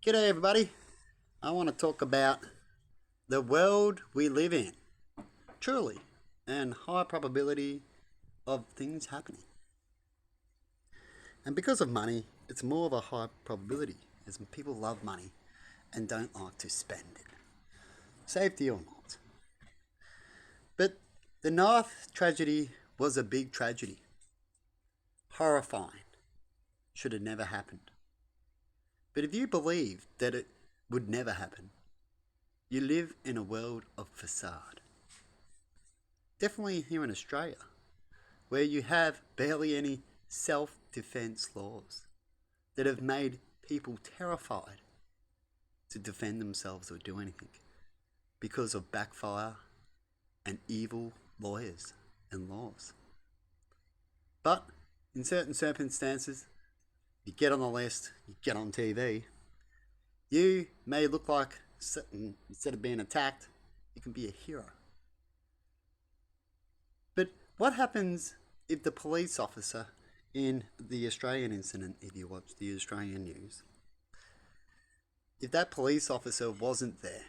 G'day everybody. I want to talk about the world we live in. Truly, and high probability of things happening. And because of money, it's more of a high probability, as people love money and don't like to spend it. Safety or not. But the North tragedy was a big tragedy. Horrifying. Should have never happened. But if you believe that it would never happen, you live in a world of facade. Definitely here in Australia, where you have barely any self-defense laws that have made people terrified to defend themselves or do anything because of backfire and evil lawyers and laws. But in certain circumstances, you get on the list, you get on TV, you may look like, instead of being attacked, you can be a hero. But what happens if the police officer in the Australian incident, if you watch the Australian news, if that police officer wasn't there?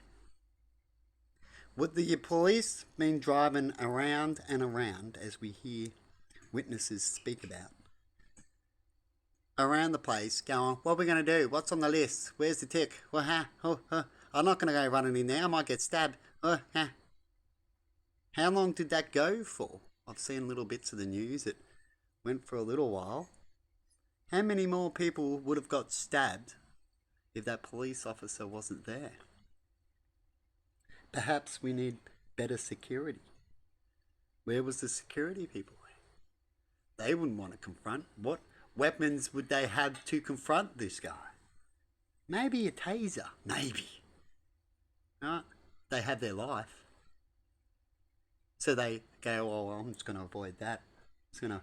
Would the police been driving around and around, as we hear witnesses speak about, around the place going, what are we going to do? What's on the list? Where's the tick? I'm not going to go running in there. I might get stabbed. How long did that go for? I've seen little bits of the news. It went for a little while. How many more people would have got stabbed if that police officer wasn't there? Perhaps we need better security. Where was the security people? They wouldn't want to confront. What weapons would they have to confront this guy? Maybe a taser. Maybe. Right? They have their life. So they go, oh, I'm just going to avoid that. I'm just going to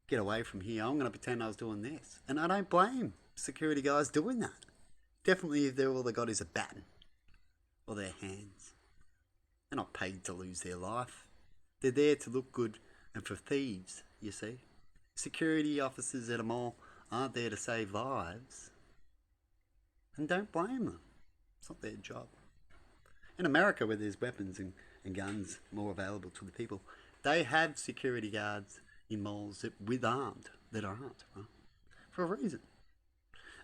get away from here. I'm going to pretend I was doing this. And I don't blame security guys doing that. Definitely if all they got is a baton or their hands. They're not paid to lose their life. They're there to look good and for thieves, you see. Security officers at a mall aren't there to save lives. And don't blame them. It's not their job. In America, where there's weapons and guns more available to the people, they have security guards in malls with armed that aren't, right? For a reason.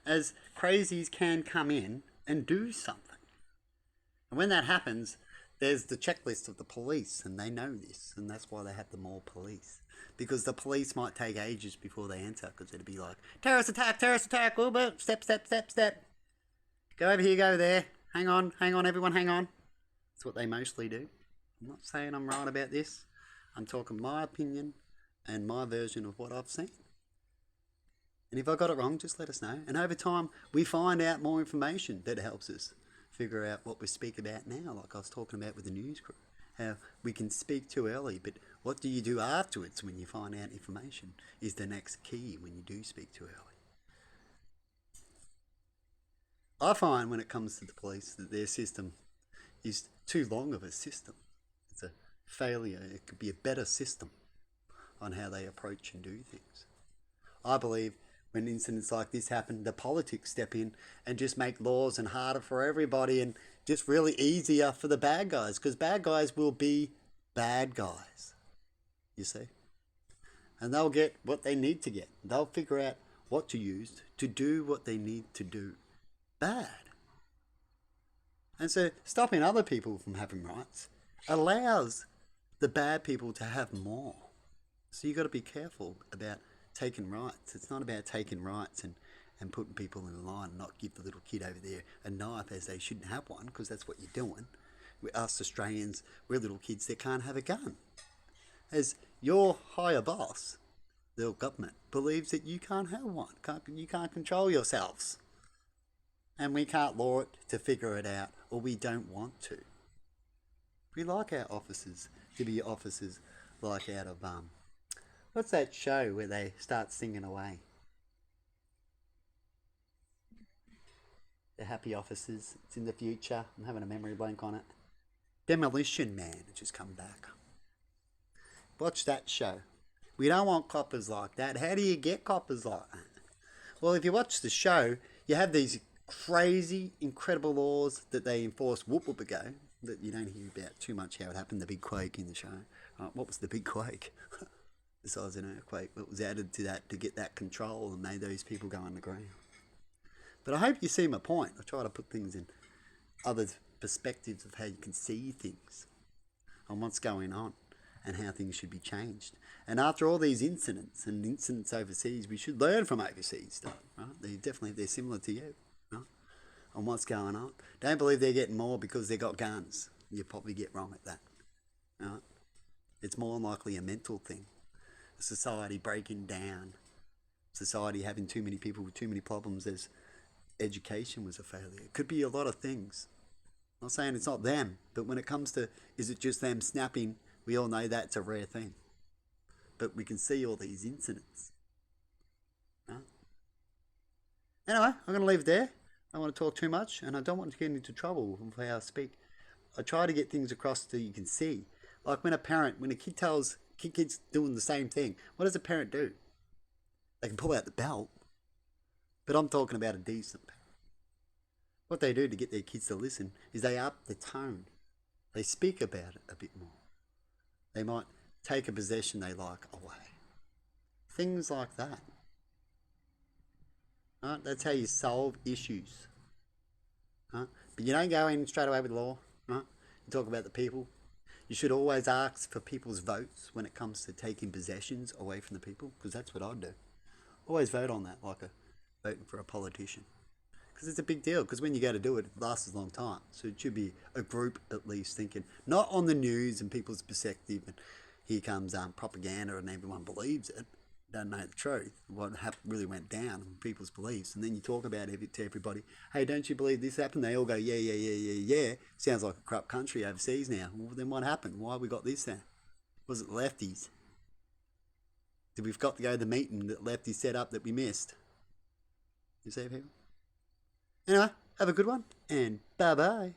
As crazies can come in and do something. And when that happens, there's the checklist of the police, and they know this, and that's why they have the mall police. Because the police might take ages before they enter, because it'd be like, terrorist attack, step, step, step, step. Go over here, go there. Hang on, everyone, hang on. That's what they mostly do. I'm not saying I'm right about this. I'm talking my opinion and my version of what I've seen. And if I got it wrong, just let us know. And over time, we find out more information that helps us figure out what we speak about now, like I was talking about with the news crew. How we can speak too early, but what do you do afterwards when you find out information is the next key when you do speak too early. I find when it comes to the police that their system is too long of a system. It's a failure. It could be a better system on how they approach and do things. I believe when incidents like this happen, the politics step in and just make laws and harder for everybody and just really easier for the bad guys, because bad guys will be bad guys, you see. And they'll get what they need to get. They'll figure out what to use to do what they need to do bad. And so stopping other people from having rights allows the bad people to have more. So you've got to be careful about taking rights. It's not about taking rights and putting people in line and not give the little kid over there a knife as they shouldn't have one, because that's what you're doing. Us Australians, we're little kids that can't have a gun. As your higher boss, the government, believes that you can't have one. You can't control yourselves. And we can't law it to figure it out, or we don't want to. We like our officers to be officers like out of what's that show where they start singing away? The Happy Officers. It's in the future. I'm having a memory blank on it. Demolition Man, which has come back. Watch that show. We don't want coppers like that. How do you get coppers like that? Well, if you watch the show, you have these crazy, incredible laws that they enforce whoop whoop ago that you don't hear about too much how it happened, the big quake in the show. What was the big quake? Besides an earthquake, what was added to that to get that control and made those people go underground. But I hope you see my point. I try to put things in other perspectives of how you can see things on what's going on and how things should be changed. And after all these incidents and incidents overseas, we should learn from overseas stuff, right? They're similar to you, right? On what's going on. Don't believe they're getting more because they got guns. You probably get wrong at that, right? It's more likely a mental thing. A society breaking down. Society having too many people with too many problems as education was a failure. It could be a lot of things. I'm not saying it's not them, but when it comes to, is it just them snapping, we all know that's a rare thing. But we can see all these incidents. Right? Anyway, I'm going to leave it there. I don't want to talk too much, and I don't want to get into trouble with how I speak. I try to get things across so you can see. Like when a kid tells, kid's doing the same thing, what does a parent do? They can pull out the belt, but I'm talking about a decent parent. What they do to get their kids to listen is they up the tone. They speak about it a bit more. They might take a possession they like away. Things like that. Right? That's how you solve issues. Right? But you don't go in straight away with law. Right? You talk about the people. You should always ask for people's votes when it comes to taking possessions away from the people, because that's what I'd do. Always vote on that, like voting for a politician. Because it's a big deal, because when you go to do it, it lasts a long time. So it should be a group at least thinking, not on the news and people's perspective, and here comes propaganda and everyone believes it, don't know the truth, what really went down in people's beliefs. And then you talk about it to everybody, hey, don't you believe this happened? They all go, yeah. Sounds like a corrupt country overseas now. Well, then what happened? Why we got this then? Was it lefties? Did we got to go to the meeting that lefties set up that we missed? You see, people? Anyway, have a good one, and bye-bye.